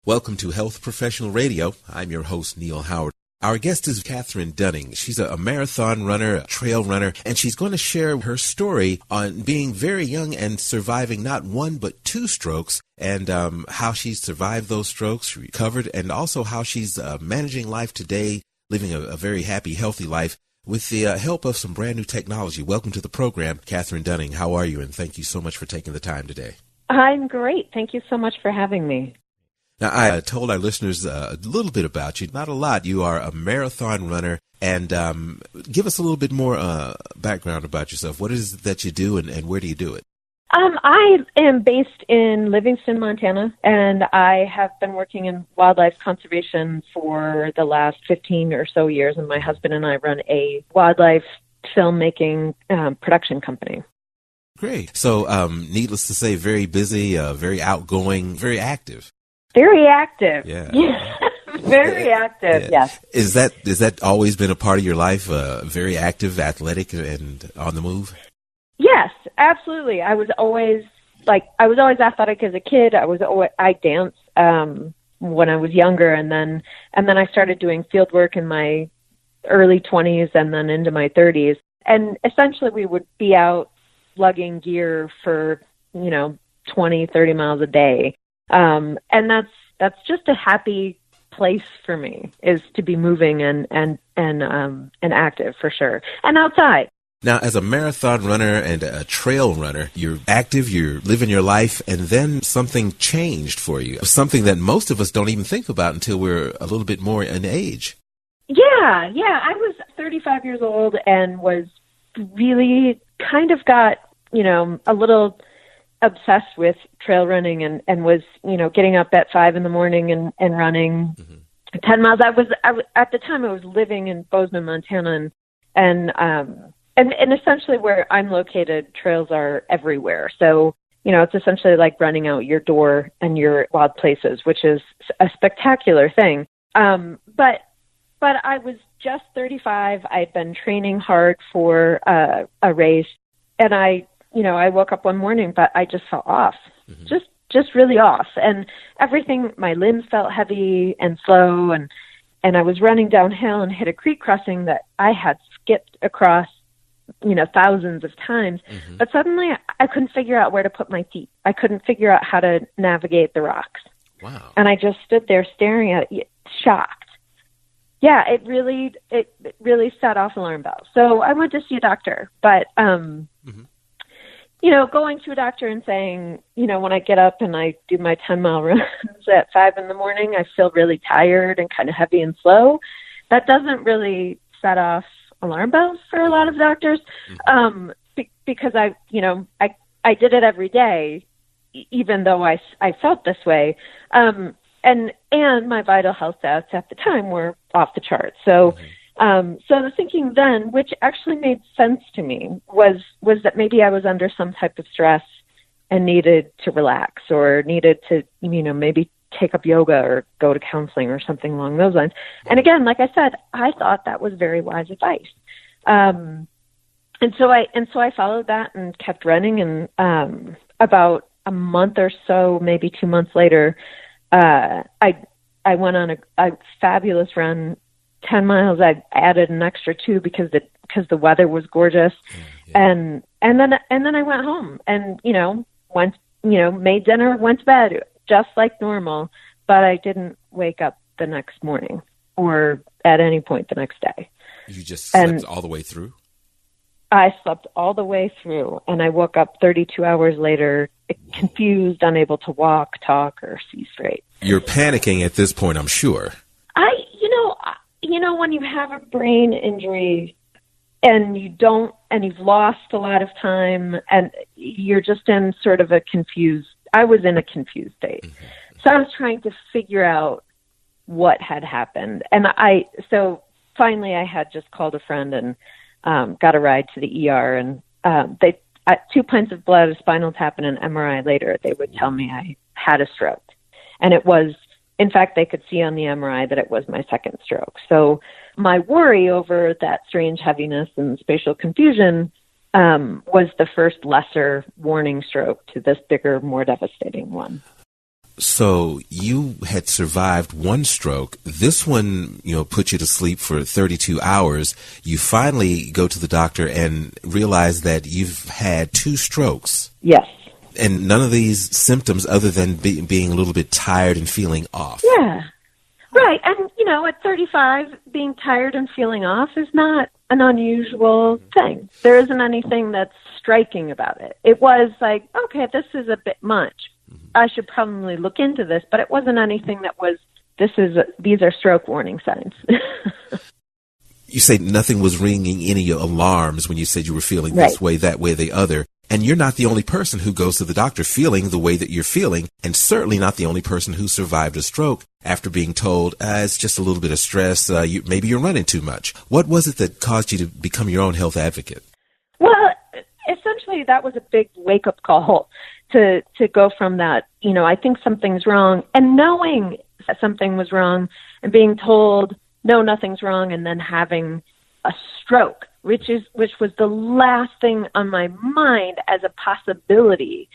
Welcome to Health Professional Radio. I'm your host, Neil Howard. Our guest is Kathryn Dunning. She's a marathon runner, a trail runner, and she's going to share her story on being very young and surviving not one but two strokes, and how she's survived those strokes, recovered, and also how she's managing life today, living a very happy, healthy life with the help of some brand new technology. Welcome to the program, Kathryn Dunning. How are you? And thank you so much for taking the time today. I'm great. Thank you so much for having me. Now, I told our listeners a little bit about you, not a lot. You are a marathon runner, and give us a little bit more background about yourself. What is it that you do, and where do you do it? I am based in Livingston, Montana, and I have been working in wildlife conservation for the last 15 or so years, and my husband and I run a wildlife filmmaking production company. Great. So, needless to say, very busy, very outgoing, very active. Very active. Yeah. Very active, yeah. Yes. Is that always been a part of your life, very active, athletic, and on the move? Yes, absolutely. I was always athletic as a kid. I danced when I was younger, and then I started doing field work in my early 20s and then into my 30s. And essentially we would be out lugging gear for, 20, 30 miles a day. And that's just a happy place for me, is to be moving and active for sure, and outside. Now, as a marathon runner and a trail runner, you're active, you're living your life, and then something changed for you, something that most of us don't even think about until we're a little bit more in age. Yeah. I was 35 years old and was really kind of got, a little obsessed with trail running and was, getting up at 5 a.m. and running 10 miles. At the time I was living in Bozeman, Montana, and essentially where I'm located, trails are everywhere. So, it's essentially like running out your door and your wild places, which is a spectacular thing. But I was just 35. I'd been training hard for a race, and I woke up one morning, but I just felt off, just really off. And everything, my limbs felt heavy and slow, and I was running downhill and hit a creek crossing that I had skipped across, thousands of times. But suddenly I couldn't figure out where to put my feet. I couldn't figure out how to navigate the rocks. Wow. And I just stood there staring at it, shocked. Yeah, it really set off alarm bells. So I went to see a doctor, but, going to a doctor and saying, when I get up and I do my 10-mile runs at 5 a.m, I feel really tired and kind of heavy and slow. That doesn't really set off alarm bells for a lot of doctors, because I did it every day, even though I felt this way. And my vital health stats at the time were off the charts. So, so the thinking then, which actually made sense to me, was that maybe I was under some type of stress and needed to relax, or needed to, maybe take up yoga or go to counseling or something along those lines. And again, like I said, I thought that was very wise advice. And so I followed that and kept running. And about a month or so, maybe 2 months later, I went on a fabulous run, 10 miles. I added an extra 2 because the weather was gorgeous. And then I went home and, made dinner, went to bed just like normal, but I didn't wake up the next morning or at any point the next day. You just slept all the way through? I slept all the way through, and I woke up 32 hours later, confused, unable to walk, talk, or see straight. You're panicking at this point, I'm sure. When you have a brain injury and you've lost a lot of time, and you're just in sort of I was in a confused state. So I was trying to figure out what had happened. And so finally I had just called a friend and got a ride to the ER, and they, at 2 pints of blood, a spinal tap, and an MRI later, they would tell me I had a stroke. And it was, in fact, they could see on the MRI that it was my second stroke. So my worry over that strange heaviness and spatial confusion was the first lesser warning stroke to this bigger, more devastating one. So you had survived one stroke. This one, put you to sleep for 32 hours. You finally go to the doctor and realize that you've had 2 strokes. Yes. And none of these symptoms other than being a little bit tired and feeling off. Yeah. Right. And, at 35, being tired and feeling off is not an unusual thing. There isn't anything that's striking about it. It was like, okay, this is a bit much. I should probably look into this, but it wasn't anything that was, these are stroke warning signs. You say nothing was ringing any alarms when you said you were feeling this way, that way, the other. And you're not the only person who goes to the doctor feeling the way that you're feeling, and certainly not the only person who survived a stroke after being told, it's just a little bit of stress, maybe you're running too much. What was it that caused you to become your own health advocate? Well, essentially that was a big wake-up call to go from that, I think something's wrong, and knowing that something was wrong and being told, no, nothing's wrong, and then having a stroke, which was the last thing on my mind as a possibility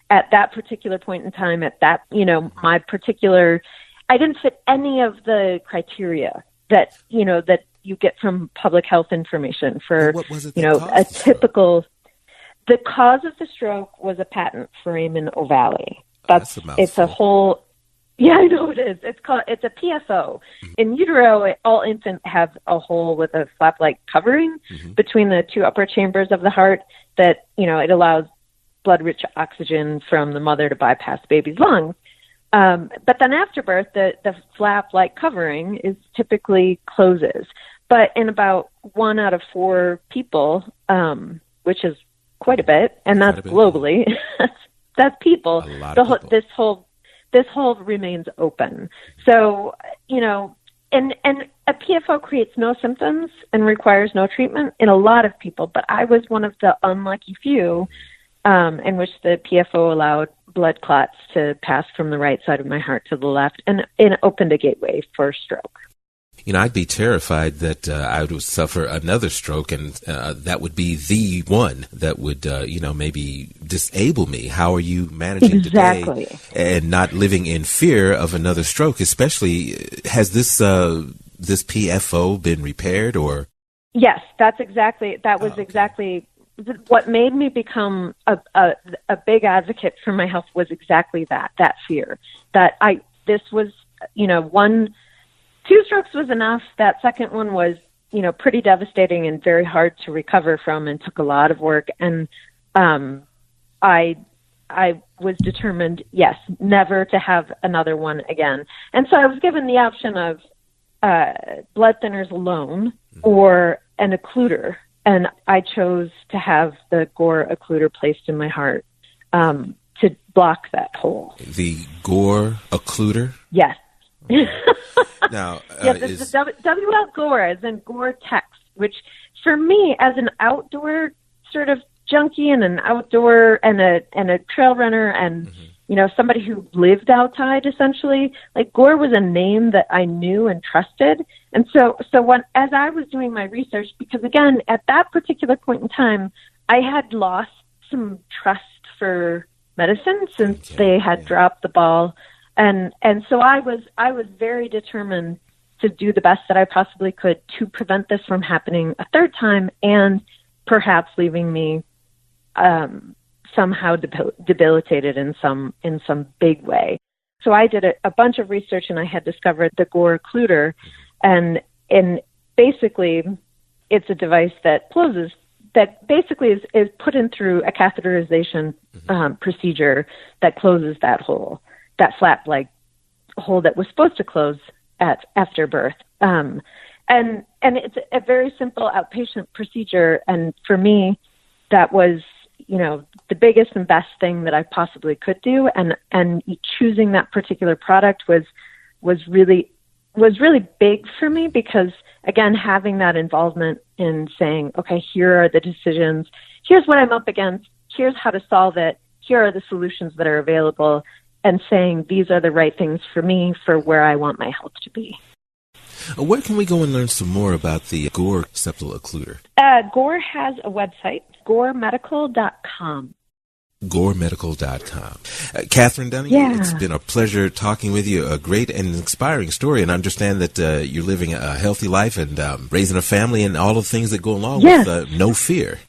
at that particular point in time, at that, I didn't fit any of the criteria that you get from public health information for, what was it a typical, the cause of the stroke was a patent foramen ovale. It's a whole, yeah, I know it is. It's a PFO. In utero, all infants have a hole with a flap-like covering between the 2 upper chambers of the heart that, it allows blood-rich oxygen from the mother to bypass the baby's lungs. But then after birth, the flap-like covering is typically closes. But in about 1 out of 4 people, which is quite a bit, and that's globally, that's people, this hole remains open. So, and a PFO creates no symptoms and requires no treatment in a lot of people, but I was one of the unlucky few in which the PFO allowed blood clots to pass from the right side of my heart to the left, and it opened a gateway for stroke. I'd be terrified that I would suffer another stroke, and that would be the one that would, maybe disable me. How are you managing today and not living in fear of another stroke? Especially, has this PFO been repaired or? Yes, that was exactly what made me become a big advocate for my health. Was exactly that fear that this was, 2 strokes was enough. That second one was, pretty devastating and very hard to recover from and took a lot of work. And I was determined, yes, never to have another one again. And so I was given the option of blood thinners alone or an occluder. And I chose to have the GORE Occluder placed in my heart to block that hole. The GORE Occluder? Yes. Now, this is WL GORE, as in Gore-Tex, which for me, as an outdoor sort of junkie and an outdoor and a trail runner and somebody who lived outside, essentially, like GORE was a name that I knew and trusted. And so as I was doing my research, because again, at that particular point in time, I had lost some trust for medicine since they had dropped the ball. And so I was very determined to do the best that I possibly could to prevent this from happening a third time and perhaps leaving me somehow debilitated in some big way. So I did a bunch of research, and I had discovered the GORE Occluder, and basically it's a device that closes, that basically is put in through a catheterization procedure that closes that hole, that flap-like hole that was supposed to close after birth. And it's a very simple outpatient procedure, and for me, that was the biggest and best thing that I possibly could do, and choosing that particular product was really big for me, because again, having that involvement in saying, okay, here are the decisions, here's what I'm up against, here's how to solve it, here are the solutions that are available, and saying these are the right things for me for where I want my health to be. Where can we go and learn some more about the GORE septal occluder? GORE has a website, goremedical.com. GOREMedical.com. Kathryn Dunning, It's been a pleasure talking with you. A great and inspiring story, and I understand that you're living a healthy life and raising a family and all of the things that go along with no fear.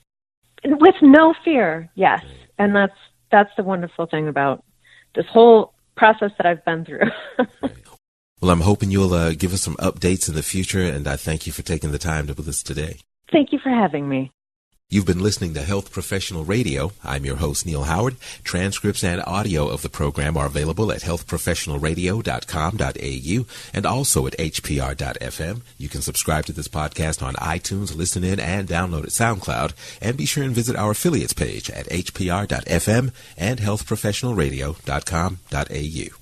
With no fear, yes. And that's the wonderful thing about this whole process that I've been through. Well, I'm hoping you'll give us some updates in the future, and I thank you for taking the time to with us today. Thank you for having me. You've been listening to Health Professional Radio. I'm your host, Neil Howard. Transcripts and audio of the program are available at healthprofessionalradio.com.au and also at hpr.fm. You can subscribe to this podcast on iTunes, listen in, and download at SoundCloud. And be sure and visit our affiliates page at hpr.fm and healthprofessionalradio.com.au.